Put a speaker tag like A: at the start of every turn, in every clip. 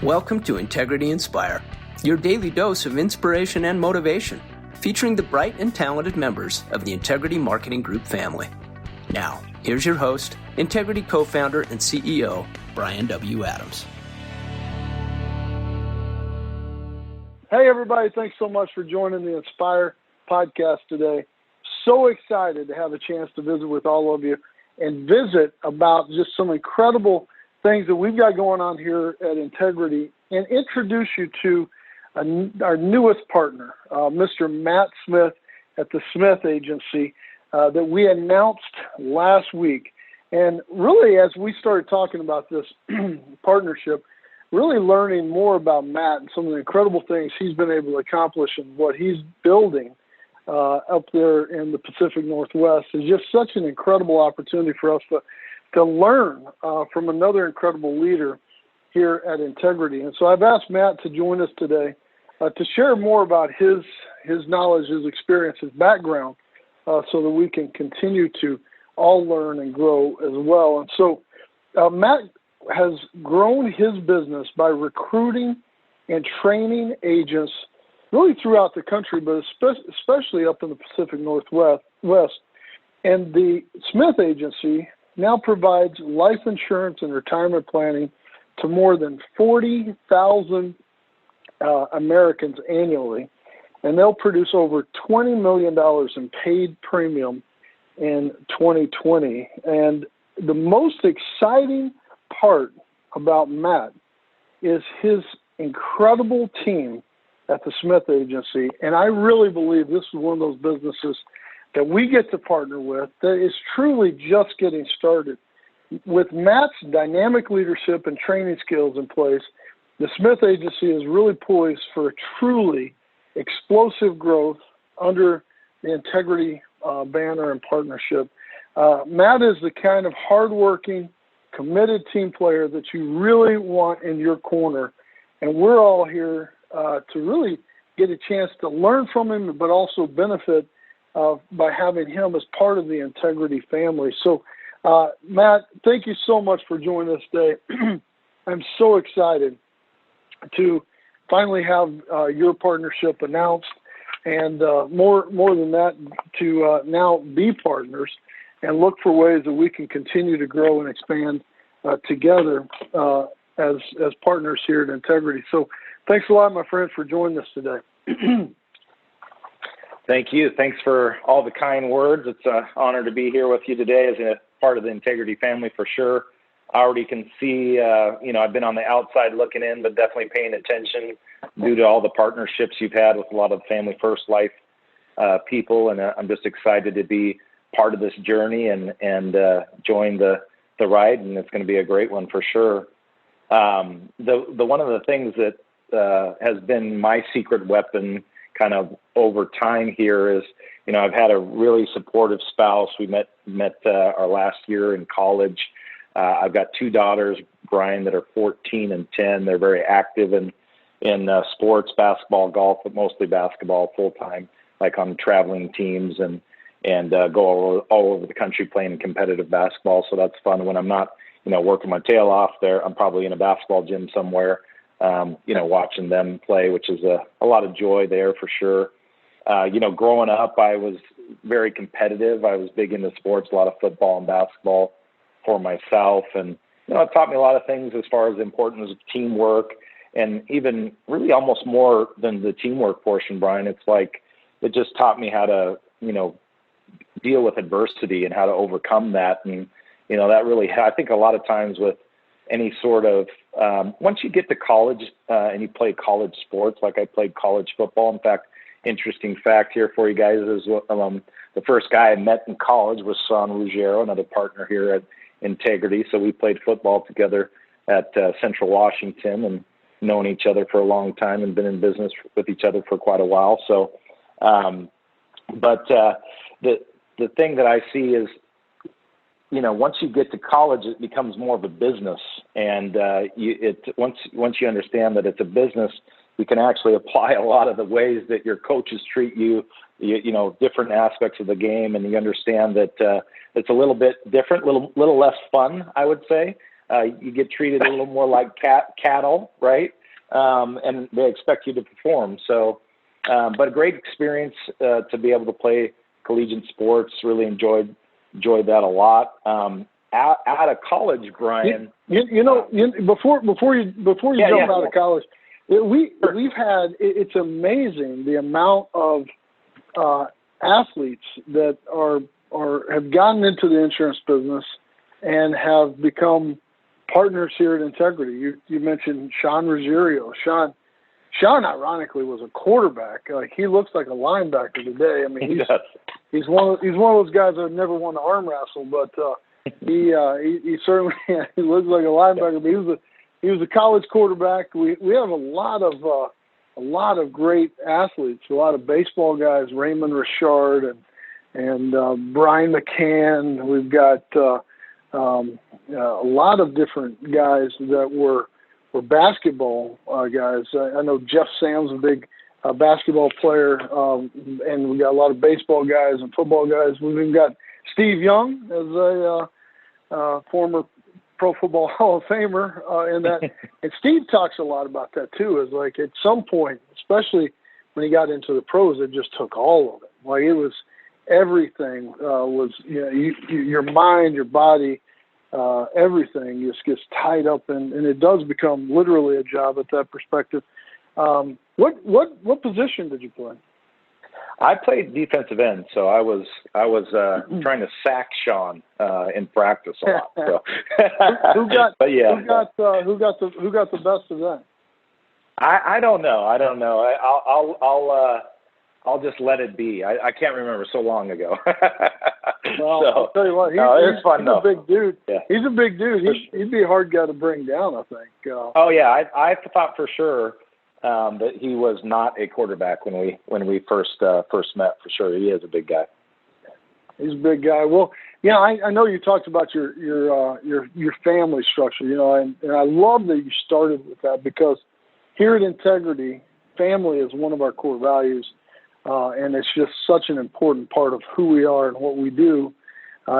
A: Welcome to Integrity Inspire, your daily dose of inspiration and motivation, featuring the bright and talented members of the Integrity Marketing Group family. Now, here's your host, Integrity co-founder and CEO, Brian W. Adams.
B: Hey, everybody. Thanks so much for joining the Inspire podcast today. So excited to have a chance to visit with all of you and visit about just some incredible things that we've got going on here at Integrity and introduce you to our newest partner, Mr. Matt Smith at the Smith Agency that we announced last week. And really, as we started talking about this partnership, really learning more about Matt and some of the incredible things he's been able to accomplish and what he's building up there in the Pacific Northwest is just such an incredible opportunity for us to learn from another incredible leader here at Integrity. And so I've asked Matt to join us today to share more about his knowledge, his experience, his background, so that we can continue to all learn and grow as well. And so Matt has grown his business by recruiting and training agents really throughout the country, but especially up in the Pacific Northwest. And the Smith Agency now provides life insurance and retirement planning to more than 40,000 Americans annually, and they'll produce over $20 million in paid premium in 2020. And the most exciting part about Matt is his incredible team at the Smith Agency, and I really believe this is one of those businesses that we get to partner with that is truly just getting started. With Matt's dynamic leadership and training skills in place, the Smith Agency is really poised for a truly explosive growth under the Integrity banner and partnership. Matt is the kind of hardworking, committed team player that you really want in your corner, and we're all here to really get a chance to learn from him, but also benefit by having him as part of the Integrity family. So, Matt, thank you so much for joining us today. I'm so excited to finally have your partnership announced, and more than that, to now be partners and look for ways that we can continue to grow and expand together as partners here at Integrity. So, thanks a lot, my friend, for joining us today.
C: Thank you. Thanks for all the kind words. It's an honor to be here with you today as a part of the Integrity family for sure. I already can see, I've been on the outside looking in, but definitely paying attention due to all the partnerships you've had with a lot of Family First Life people. And I'm just excited to be part of this journey and join the ride. And it's going to be a great one for sure. The one of the things that has been my secret weapon kind of over time here is, I've had a really supportive spouse. We met our last year in college. I've got two daughters, Brian, that are 14 and 10. They're very active in sports, basketball, golf, but mostly basketball full time, like on traveling teams and go all over the country playing competitive basketball. So that's fun. When I'm not, working my tail off there, I'm probably in a basketball gym somewhere, watching them play, which is a lot of joy there for sure. Growing up, I was very competitive. I was big into sports, a lot of football and basketball for myself. And, it taught me a lot of things as far as the importance of teamwork, and even really almost more than the teamwork portion, Brian. It's like, it just taught me how to, deal with adversity and how to overcome that. And, that really, I think a lot of times with any sort of, once you get to college and you play college sports, like I played college football. In fact, interesting fact here for you guys is the first guy I met in college was Son Ruggiero, another partner here at Integrity. So we played football together at Central Washington and known each other for a long time and been in business with each other for quite a while. So, the thing that I see is, once you get to college, it becomes more of a business, and once you understand that it's a business, you can actually apply a lot of the ways that your coaches treat you, different aspects of the game, and you understand that it's a little bit different, little less fun, I would say, you get treated a little more like cattle, right? And they expect you to perform. So, but a great experience to be able to play collegiate sports. Really enjoyed that a lot. Out of college, Brian.
B: Before you jump out of college, we've had. It's amazing the amount of athletes that have gotten into the insurance business and have become partners here at Integrity. You mentioned Sean Rosario. Sean, ironically, was a quarterback. Like, he looks like a linebacker today. I mean, he's one of those guys that never won the arm wrestle, but he certainly he looks like a linebacker. But he was a college quarterback. We have a lot of great athletes, a lot of baseball guys, Raymond Richard and Brian McCann. We've got a lot of different guys that were basketball guys. I know Jeff Sam's a big basketball player, and we got a lot of baseball guys and football guys. We've even got Steve Young as a former Pro Football Hall of Famer, and Steve talks a lot about that too. Is like at some point, especially when he got into the pros, it just took all of it. Like it was everything was your mind, your body. Everything just gets tied up, and it does become literally a job at that perspective. What position did you play?
C: I played defensive end, so I was trying to sack Sean in practice a lot. So.
B: who got the best of that?
C: I don't know. I'll just let it be. I can't remember, so long ago.
B: Well,
C: so,
B: I'll tell you what,
C: he's a
B: big dude.
C: Yeah.
B: He's a big dude. He'd be a hard guy to bring down, I think.
C: Oh yeah, I thought for sure that he was not a quarterback when we first met. For sure, he is a big guy.
B: He's a big guy. Well, yeah, I know you talked about your family structure, and I love that you started with that, because here at Integrity, family is one of our core values. And it's just such an important part of who we are and what we do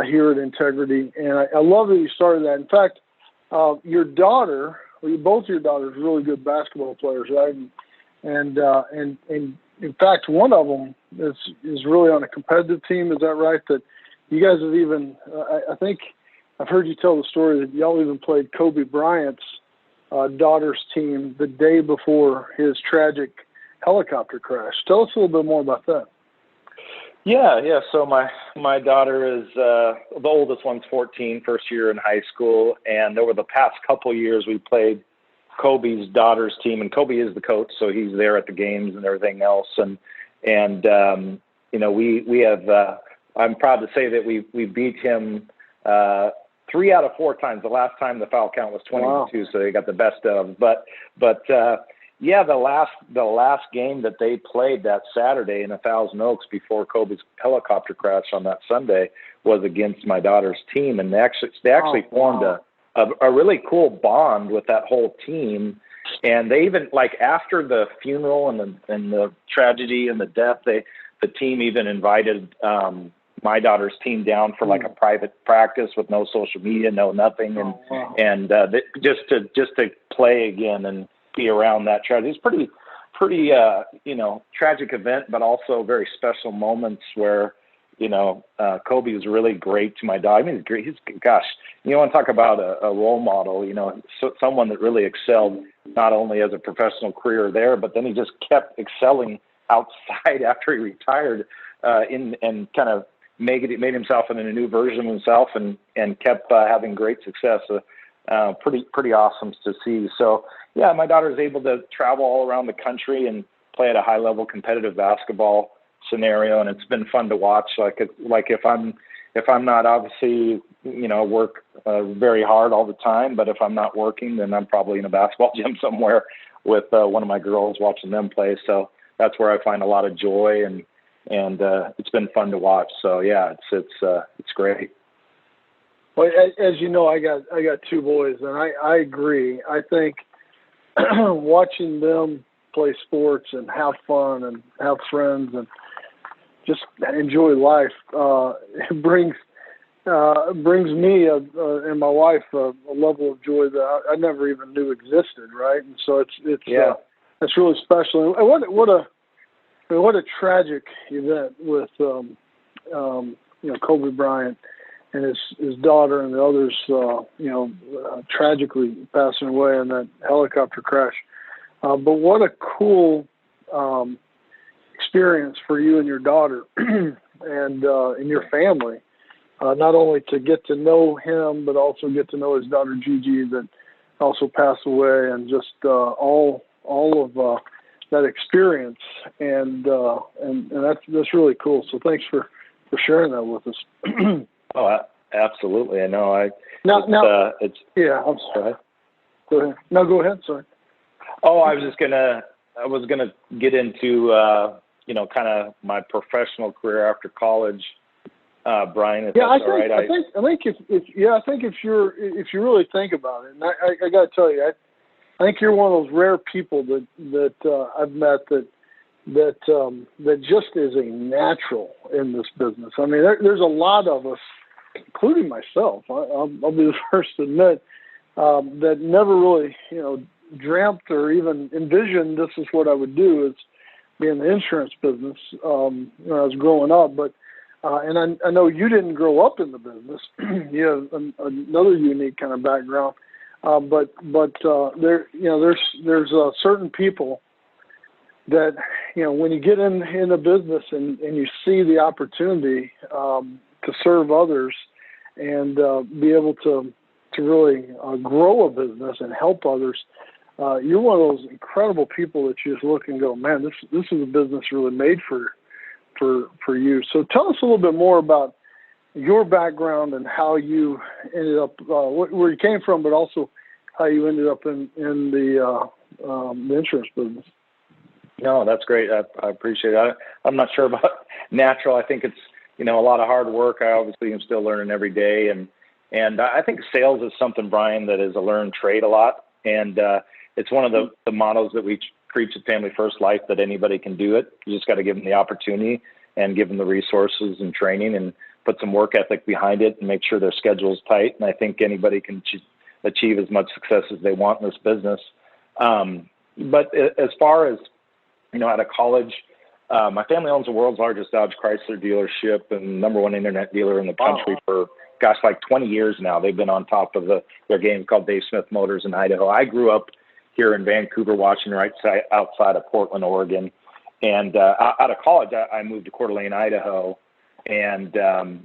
B: here at Integrity. And I love that you started that. In fact, your daughter, both your daughters, are really good basketball players, right? And in fact, one of them is really on a competitive team. Is that right? That you guys have even, I think I've heard you tell the story that y'all even played Kobe Bryant's daughter's team the day before his tragic helicopter crash. Tell us a little bit more about that.
C: Yeah. So my daughter is the oldest one's 14, first year in high school, and over the past couple years we played Kobe's daughter's team, and Kobe is the coach, so he's there at the games and everything else. And we have. I'm proud to say that we beat him 3 out of 4 times. The last time the foul count was 22, wow. So they got the best of. But yeah, the last game that they played that Saturday in 1,000 Oaks before Kobe's helicopter crash on that Sunday was against my daughter's team, and they actually formed a really cool bond with that whole team. And they even, like, after the funeral and the tragedy and the death, the team even invited my daughter's team down for like a private practice with no social media, no nothing, and just to play again and be around that tragedy. It's pretty tragic event, but also very special moments where Kobe was really great to my daughter. I mean, he's gosh, you want to talk about a role model, someone that really excelled not only as a professional career there, but then he just kept excelling outside after he retired, and kind of made himself into a new version of himself, and kept having great success. Pretty awesome to see. So yeah, my daughter is able to travel all around the country and play at a high level competitive basketball scenario, and it's been fun to watch. Like if I'm not obviously work very hard all the time, but if I'm not working, then I'm probably in a basketball gym somewhere with one of my girls watching them play. So that's where I find a lot of joy, and it's been fun to watch. So yeah, it's great.
B: Well, as you know, I got 2 boys, and I agree. I think watching them play sports and have fun and have friends and just enjoy life, it brings brings me and my wife a level of joy that I never even knew existed, right? And so it's really special. And what a tragic event with Kobe Bryant and his daughter and the others tragically passing away in that helicopter crash. But what a cool experience for you and your daughter and your family. Not only to get to know him, but also get to know his daughter Gigi that also passed away, and just all of that experience, and that's really cool. So thanks for sharing that with us.
C: Oh, absolutely. I know.
B: I'm sorry. Go ahead. No, go ahead. Sorry.
C: Oh, I was gonna get into kind of my professional career after college. Brian, I think if you really think about it, and I got to tell you, I think you're one of those rare people that I've met that just is a natural in this business. I mean, there's a lot of us, including myself. I'll be the first to admit that never really dreamt or even envisioned this is what I would do, is be in the insurance business when I was growing up, but. And I know you didn't grow up in the business. You have another unique kind of background. But there's certain people that, when you get in the business and you see the opportunity to serve others and be able to really grow a business and help others, you're one of those incredible people that you just look and go, man, this is a business really made for you. So tell us a little bit more about your background and how you ended up, where you came from, but also how you ended up in the insurance business. No, that's great. I appreciate it. I'm not sure about natural. I think it's, a lot of hard work. I obviously am still learning every day. And I think sales is something, Brian, that is a learned trade a lot. And it's one of the mottos that we preach at Family First Life, that anybody can do it. You just got to give them the opportunity and give them the resources and training and put some work ethic behind it and make sure their schedule's tight. And I think anybody can achieve as much success as they want in this business. But as far as, out of college, my family owns the world's largest Dodge Chrysler dealership and number one internet dealer in the country for, like 20 years now. They've been on top of their game called Dave Smith Motors in Idaho. I grew up here in Vancouver, Washington, right outside of Portland, Oregon. And out of college, I moved to Coeur d'Alene, Idaho, and I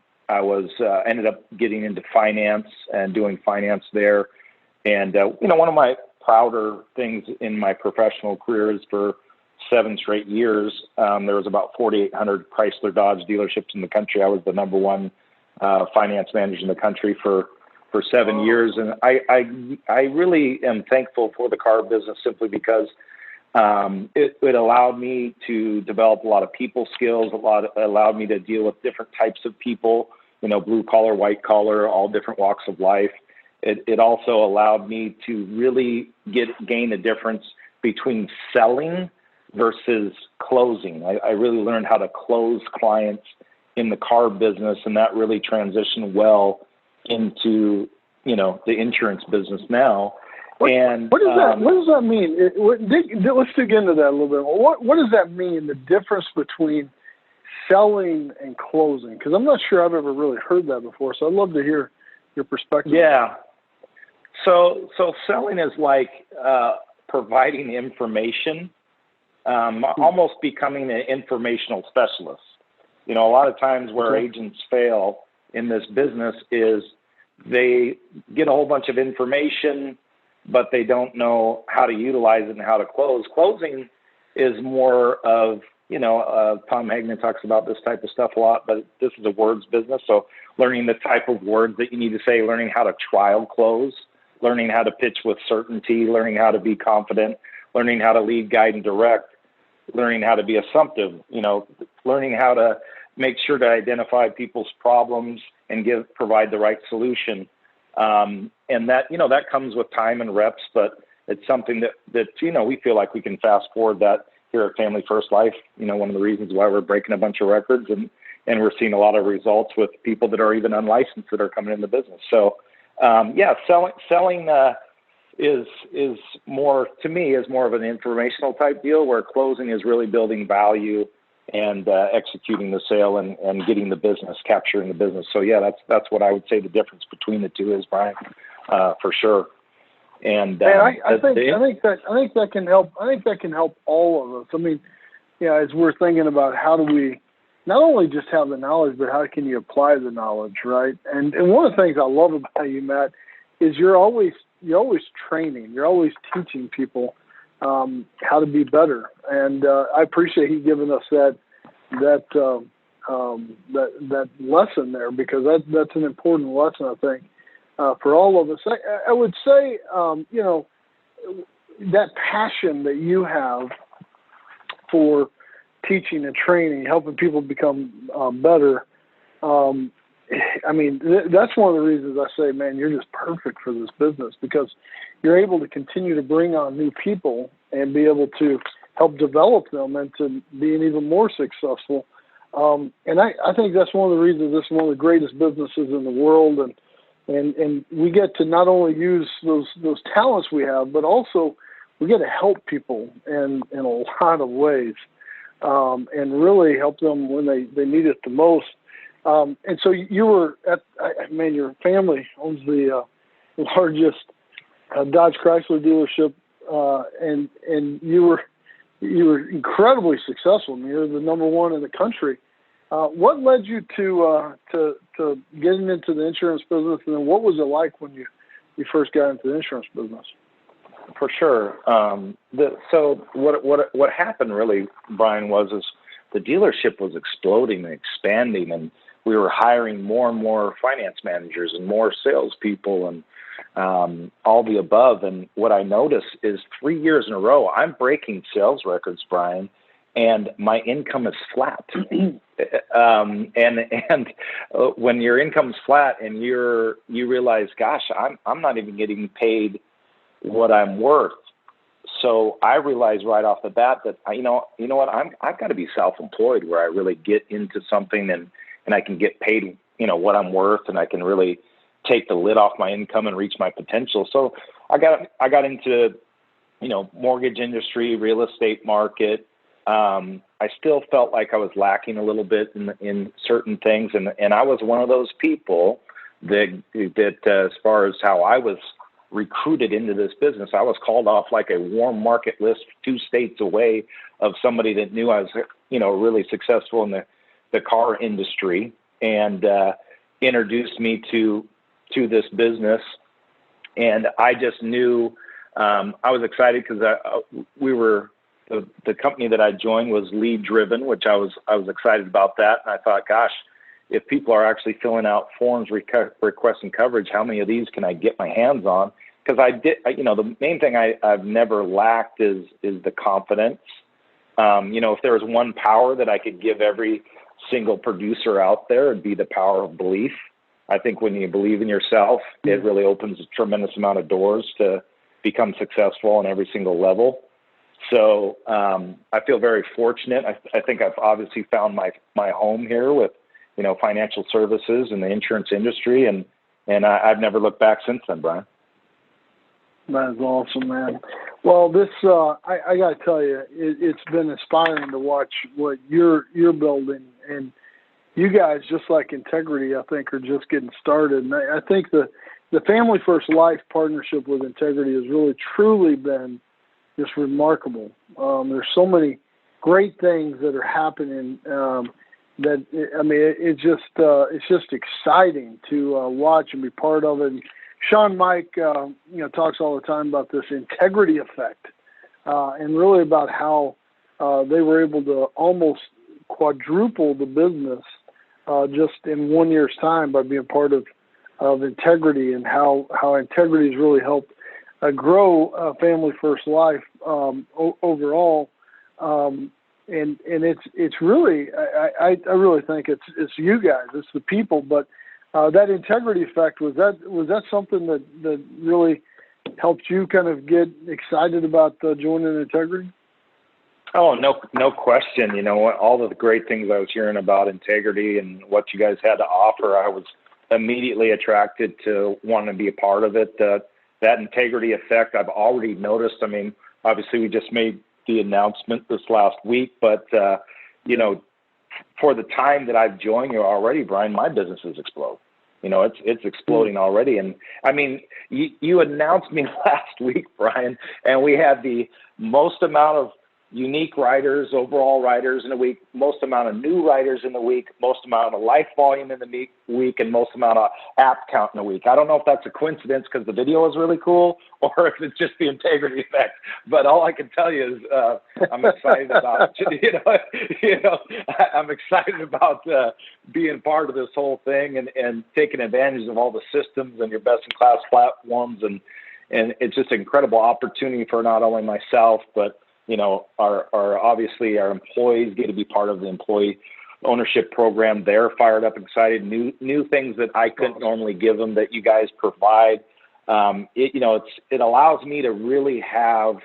C: ended up getting into finance and doing finance there. And, one of my prouder things in my professional career is for 7 straight years, there was about 4,800 Chrysler Dodge dealerships in the country. I was the number one finance manager in the country for 7 years. And I really am thankful for the car business simply because it allowed me to develop a lot of people skills. It allowed me to deal with different types of people, blue collar, white collar, all different walks of life. It also allowed me to really gain a difference between selling versus closing. I really learned how to close clients in the car business, and that really transitioned well into, the insurance business now.
B: What does that mean? Let's dig into that a little bit more. What does that mean, the difference between selling and closing? Because I'm not sure I've ever really heard that before, so I'd love to hear your perspective.
C: Yeah. So selling is like providing information, almost becoming an informational specialist. A lot of times where agents fail in this business is they get a whole bunch of information, but they don't know how to utilize it and how to close. Closing is more of, Tom Hagman talks about this type of stuff a lot, but this is a words business. So learning the type of words that you need to say, learning how to trial close, learning how to pitch with certainty, learning how to be confident, learning how to lead, guide, and direct, learning how to be assumptive, learning how to make sure to identify people's problems and provide the right solution. And that, that comes with time and reps, but it's something that we feel like we can fast forward that here at Family First Life. One of the reasons why we're breaking a bunch of records and and we're seeing a lot of results with people that are even unlicensed that are coming in the business. So, selling is more, to me, is more of an informational type deal, where closing is really building value and executing the sale and getting the business, capturing the business. So yeah, that's what I would say the difference between the two is, Brian, for sure. And
B: I think that can help. I think that can help all of us. I mean, as we're thinking about how do we not only just have the knowledge, but how can you apply the knowledge, right? And one of the things I love about you, Matt, is you're always training. You're always teaching people how to be better. And I appreciate you giving us that lesson there, because that's an important lesson, I think, for all of us. I would say, that passion that you have for teaching and training, helping people become better. That's one of the reasons I say, man, you're just perfect for this business, because you're able to continue to bring on new people and be able to help develop them into being even more successful. And I think that's one of the reasons this is one of the greatest businesses in the world. And we get to not only use those talents we have, but also we get to help people in a lot of ways, and really help them when they need it the most. And so you were your family owns the largest Dodge Chrysler dealership, and you were incredibly successful. I mean, you're the number one in the country. What led you to getting into the insurance business, and then what was it like when you first got into the insurance business?
C: For sure. So what happened really, Brian, was the dealership was exploding and expanding, and we were hiring more and more finance managers and more salespeople and all the above. And what I noticed is 3 years in a row, I'm breaking sales records, Brian, and my income is flat. When your income's flat and you realize, gosh, I'm not even getting paid what I'm worth. So I realized right off the bat that you know what, I've got to be self-employed, where I really get into something and I can get paid, what I'm worth, and I can really take the lid off my income and reach my potential. So I got into, mortgage industry, real estate market. I still felt like I was lacking a little bit in certain things. And I was one of those people that as far as how I was recruited into this business, I was called off like a warm market list 2 states away of somebody that knew I was, really successful in the car industry, and introduced me to this business. And I just knew I was excited because the company that I joined was lead driven, which I was excited about that. And I thought, gosh, if people are actually filling out forms requesting coverage, how many of these can I get my hands on? Because the main thing I've never lacked is the confidence. If there was one power that I could give every single producer out there, it'd be the power of belief. I think when you believe in yourself, it really opens a tremendous amount of doors to become successful on every single level. So I feel very fortunate. I think I've obviously found my home here with, financial services and the insurance industry, and I've never looked back since then, Brian.
B: That is awesome, man. Well, this I got to tell you, it's been inspiring to watch what you're building, and you guys, just like Integrity, I think, are just getting started. And I think the Family First Life partnership with Integrity has really, truly been just remarkable. There's so many great things that are happening. It's just exciting to watch and be part of it. And Sean Mike, talks all the time about this integrity effect, and really about how they were able to almost quadruple the business just in 1 year's time by being part of Integrity, and how Integrity has really helped grow Family First Life overall. And it's really, I really think it's you guys, it's the people, but that integrity effect, was that something that really helped you kind of get excited about joining Integrity?
C: Oh, no question. You know, all of the great things I was hearing about integrity and what you guys had to offer, I was immediately attracted to wanting to be a part of it. That integrity effect I've already noticed. I mean, obviously we just made the announcement this last week, but, you know, for the time that I've joined you already, Brian, my business has exploded. You know, it's exploding already. And I mean, you announced me last week, Brian, and we had the most amount of unique writers, overall writers in a week, most amount of new writers in the week, most amount of life volume in the week, and most amount of app count in a week. I don't know if that's a coincidence because the video was really cool or if it's just the integrity effect. But all I can tell you is I'm excited about, I'm excited about being part of this whole thing and taking advantage of all the systems and your best-in-class platforms. And it's just an incredible opportunity for not only myself, but you know, our obviously our employees get to be part of the employee ownership program. They're fired up, excited, new things that I couldn't normally give them that you guys provide. It allows me to really have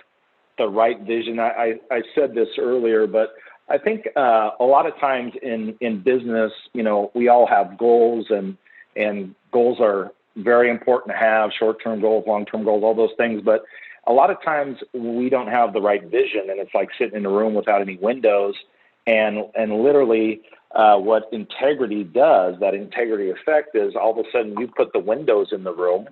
C: the right vision. I said this earlier, but I think a lot of times in business, you know, we all have goals and goals are very important to have, short-term goals, long-term goals, all those things. But a lot of times we don't have the right vision, and it's like sitting in a room without any windows. And literally what integrity does, that integrity effect is all of a sudden you put the windows in the room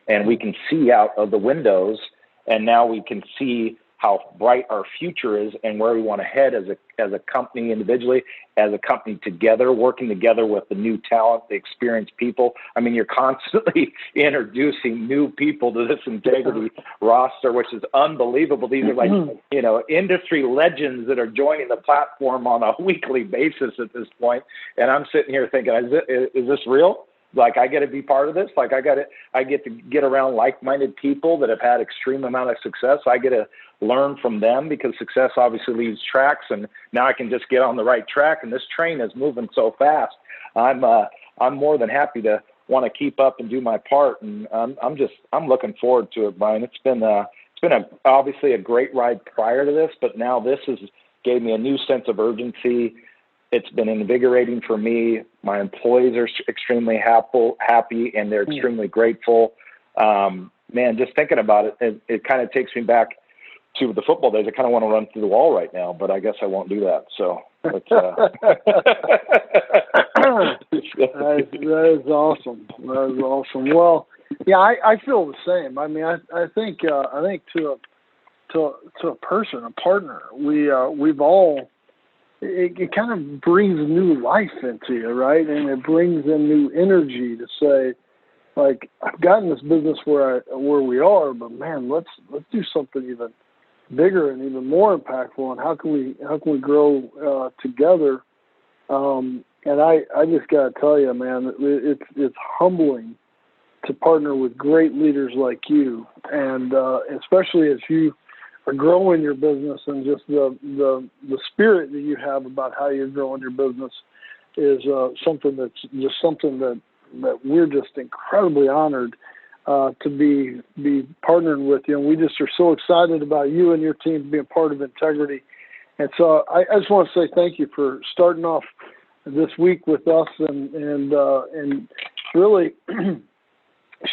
C: and we can see out of the windows, and now we can see how bright our future is and where we want to head as a company individually, as a company together, working together with the new talent, the experienced people. I mean, you're constantly introducing new people to this integrity roster, which is unbelievable. These are like, you know, industry legends that are joining the platform on a weekly basis at this point. And I'm sitting here thinking, is this real? Like, I get to be part of this. Like, I get to get around like-minded people that have had extreme amount of success. I get to learn from them because success obviously leaves tracks, and now I can just get on the right track. And this train is moving so fast. I'm more than happy to want to keep up and do my part. And I'm looking forward to it, Brian. It's been obviously a great ride prior to this, but now this has gave me a new sense of urgency. It's been invigorating for me. My employees are extremely happy, and they're extremely grateful. Man, just thinking about it, it kind of takes me back to the football days. I kind of want to run through the wall right now, but I guess I won't do that. So that
B: is awesome. That is awesome. Well, yeah, I feel the same. I mean, I think to a person, a partner, we've all. It kind of brings new life into you, right? And it brings in new energy to say, like, I've gotten this business where we are, but man, let's do something even bigger and even more impactful. And how can we grow together? And I just gotta tell you, man, it's humbling to partner with great leaders like you, and especially as you are growing your business, and just the spirit that you have about how you're growing your business is something that we're just incredibly honored to be partnering with you. And we just are so excited about you and your team being part of Integrity. And so I just want to say thank you for starting off this week with us and really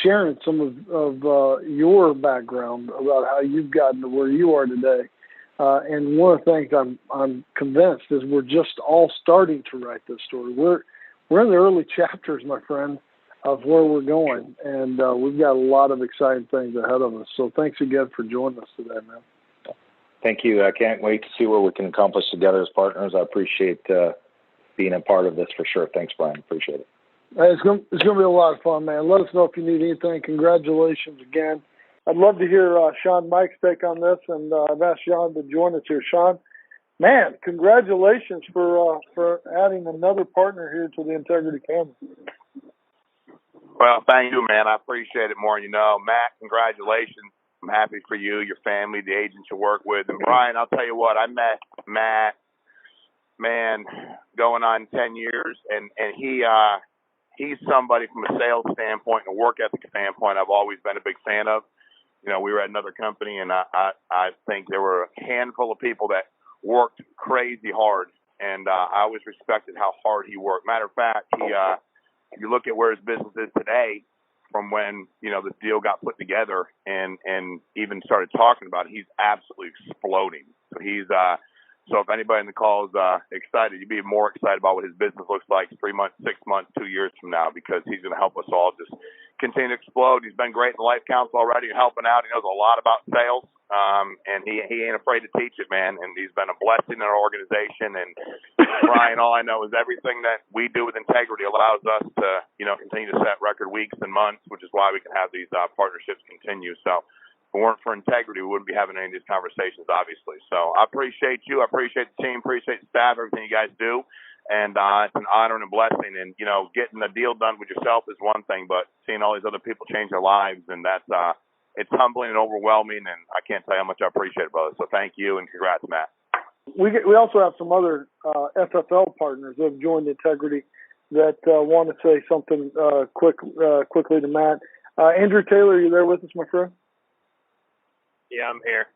B: sharing some of your background about how you've gotten to where you are today. And one of the things I'm convinced is we're just all starting to write this story. We're in the early chapters, my friend, of where we're going, and we've got a lot of exciting things ahead of us. So thanks again for joining us today, man.
C: Thank you. I can't wait to see what we can accomplish together as partners. I appreciate being a part of this for sure. Thanks, Brian. Appreciate it.
B: It's going to be a lot of fun, man. Let us know if you need anything. Congratulations again. I'd love to hear Sean Mike's take on this, and I've asked Sean to join us here. Sean, man, congratulations for adding another partner here to the Integrity family.
D: Well, thank you, man. I appreciate it more. You know, Matt, congratulations. I'm happy for you, your family, the agents you work with. And Brian, I'll tell you what, I met Matt, man, going on 10 years, and he's somebody from a sales standpoint and a work ethic standpoint I've always been a big fan of. You know, we were at another company, and I think there were a handful of people that worked crazy hard, and I always respected how hard he worked. Matter of fact, if you look at where his business is today, from when the deal got put together and even started talking about it, he's absolutely exploding. So so if anybody in the call is excited, you'd be more excited about what his business looks like 3 months, 6 months, 2 years from now, because he's going to help us all just continue to explode. He's been great in the Life Council already, helping out. He knows a lot about sales, and he ain't afraid to teach it, man. And he's been a blessing in our organization. And Brian, all I know is everything that we do with integrity allows us to, continue to set record weeks and months, which is why we can have these partnerships continue. So if it weren't for integrity, we wouldn't be having any of these conversations, obviously. So I appreciate you. I appreciate the team, appreciate the staff, everything you guys do. And it's an honor and a blessing. And, getting the deal done with yourself is one thing, but seeing all these other people change their lives, and that's it's humbling and overwhelming, and I can't tell you how much I appreciate it, brother. So thank you, and congrats, Matt.
B: We also have some other FFL partners that have joined Integrity that want to say something quickly to Matt. Andrew Taylor, are you there with us, my friend?
E: Yeah, I'm here.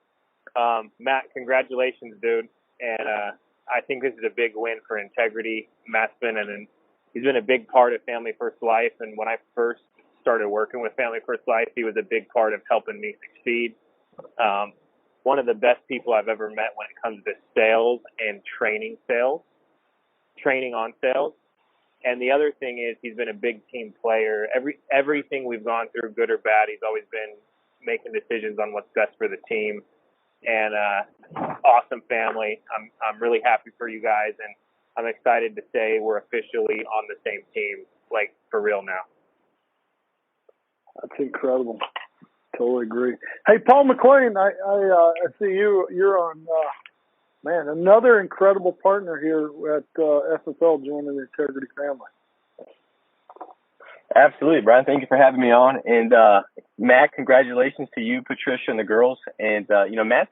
E: Matt, congratulations, dude. And I think this is a big win for Integrity. Matt's he's been a big part of Family First Life. And when I first started working with Family First Life, he was a big part of helping me succeed. One of the best people I've ever met when it comes to sales and training on sales. And the other thing is he's been a big team player. Everything we've gone through, good or bad, he's always been making decisions on what's best for the team. And awesome family. I'm really happy for you guys, and I'm excited to say we're officially on the same team, like for real now.
B: That's incredible. Totally agree. Hey, Paul McLean, I see you're on. Man, another incredible partner here at FFL joining the Integrity family.
F: Absolutely, Brian. Thank you for having me on. And Matt, congratulations to you, Patricia, and the girls. And, Matt,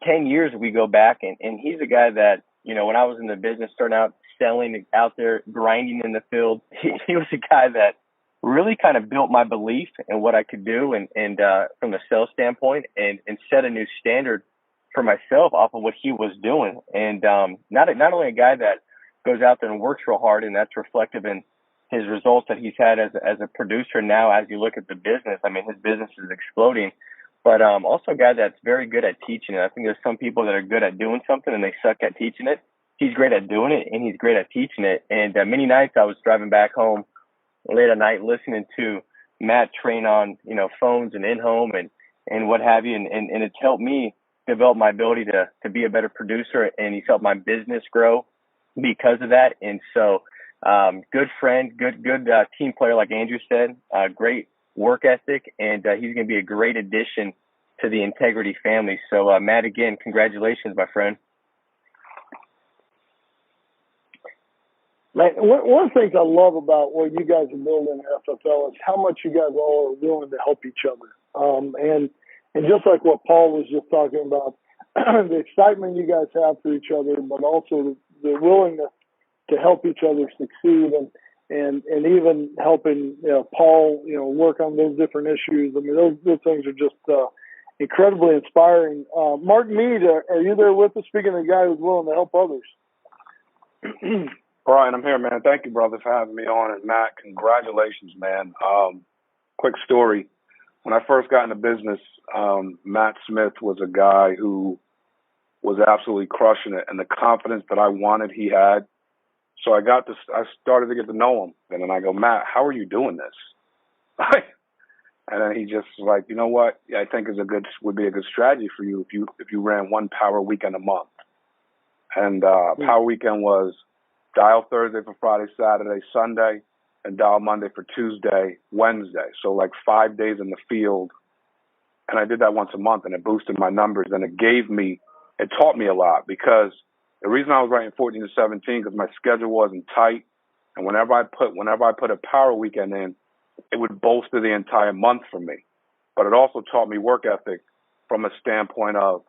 F: 10 years we go back, and he's a guy that, when I was in the business, starting out selling out there, grinding in the field, he was a guy that really kind of built my belief in what I could do and from the sales standpoint and set a new standard for myself off of what he was doing. And not only a guy that goes out there and works real hard, and that's reflective in his results that he's had as a producer now. As you look at the business, his business is exploding, but also a guy that's very good at teaching it. I think there's some people that are good at doing something and they suck at teaching it. He's great at doing it, and he's great at teaching it. And many nights I was driving back home late at night listening to Matt train on, phones and in-home and what have you. And it's helped me develop my ability to be a better producer, and he's helped my business grow because of that. And so, good friend, good team player, like Andrew said, great work ethic, and he's going to be a great addition to the Integrity family. So, Matt, again, congratulations, my friend.
B: Man, one of the things I love about what you guys are building at FFL is how much you guys all are willing to help each other. And just like what Paul was just talking about, the excitement you guys have for each other, but also the willingness to help each other succeed and even helping Paul work on those different issues. Those things are just incredibly inspiring. Mark Mead, are you there with us? Speaking of the guy who's willing to help others.
G: Brian, I'm here, man. Thank you, brother, for having me on. And Matt, congratulations, man. Quick story. When I first got into business, Matt Smith was a guy who was absolutely crushing it, and the confidence that I wanted, he had. So I started to get to know him, and then I go, Matt, how are you doing this? And then he just was like, you know what? Yeah, I think would be a good strategy for you if you ran one power weekend a month. And power weekend was dial Thursday for Friday, Saturday, Sunday, and dial Monday for Tuesday, Wednesday. So like 5 days in the field. And I did that once a month, and it boosted my numbers, and it taught me a lot, because the reason I was writing 14 to 17, because my schedule wasn't tight. And whenever I put a power weekend in, it would bolster the entire month for me. But it also taught me work ethic from a standpoint of,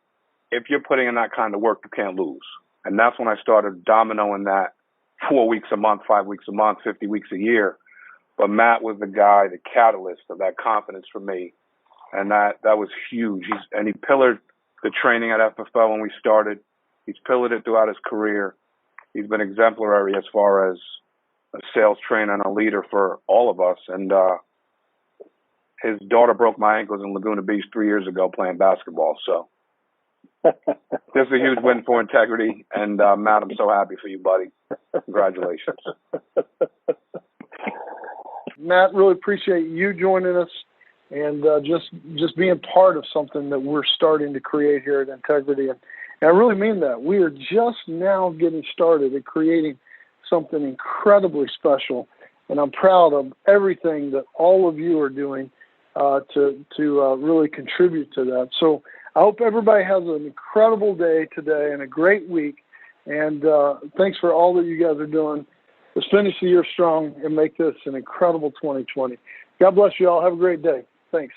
G: if you're putting in that kind of work, you can't lose. And that's when I started dominoing that 4 weeks a month, 5 weeks a month, 50 weeks a year. But Matt was the guy, the catalyst of that confidence for me. And that was huge. He pillared the training at FFL when we started. He's pillared it throughout his career. He's been exemplary as far as a sales trainer and a leader for all of us. And his daughter broke my ankles in Laguna Beach 3 years ago playing basketball. So this is a huge win for Integrity. And Matt, I'm so happy for you, buddy. Congratulations.
B: Matt, really appreciate you joining us and just being part of something that we're starting to create here at Integrity. And I really mean that. We are just now getting started at creating something incredibly special. And I'm proud of everything that all of you are doing to really contribute to that. So I hope everybody has an incredible day today and a great week. And thanks for all that you guys are doing. Let's finish the year strong and make this an incredible 2020. God bless you all. Have a great day. Thanks.